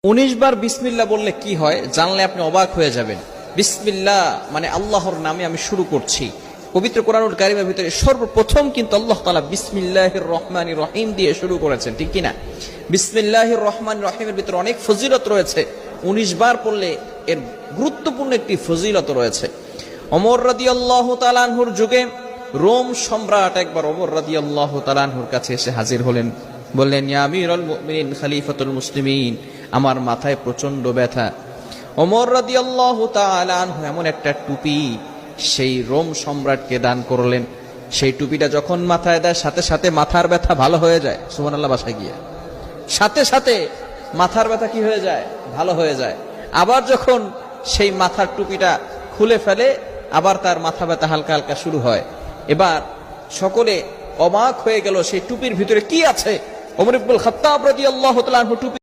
19 বার বিসমিল্লাহ বললে কি হয় জানলে আপনি অবাক হয়ে যাবেন। বিসমিল্লাহ মানে আল্লাহর নামে আমি শুরু করছি। পবিত্র কোরআনুল কারীমের ভিতরে সর্বপ্রথম কিন্তু আল্লাহ তাআলা বিসমিল্লাহির রহমানির রহিম দিয়ে শুরু করেছেন, ঠিক কি না? বিসমিল্লাহির রহমানির রহিমের ভিতরে অনেক ফজিলত রয়েছে। 19 বার পড়লে এর গুরুত্বপূর্ণ একটি ফজিলত রয়েছে। ওমর রাদিয়াল্লাহু তাআলা আনহুর যুগে রোম সম্রাট একবার ওমর রাদিয়াল্লাহু তাআলা আনহুর কাছে এসে হাজির হলেন। বললেন, ইয়া আমিরুল মুমিনিন খলিফাতুল মুসলিমিন, আমার মাথায় প্রচন্ড ব্যথা। ওমর রাদিয়াল্লাহু তাআলা আনহু এমন একটা টুপি সেই রোম সম্রাটকে দান করলেন। সেই টুপিটা যখন মাথায় দেয় সাথে সাথে মাথার ব্যথা ভালো হয়ে যায়। সুবহানাল্লাহ, বাসায় গিয়ে সাথে সাথে মাথার ব্যথা কি হয়ে যায়? ভালো হয়ে যায়। আবার যখন সেই মাথার টুপিটা খুলে ফেলে আবার তার মাথা ব্যথা হালকা হালকা শুরু হয়। এবার সকলে অবাক হয়ে গেল সেই টুপির ভিতরে কি আছে। ওমর ইবনুল খাত্তাব রাদিয়াল্লাহু তাআলা আনহু টুপি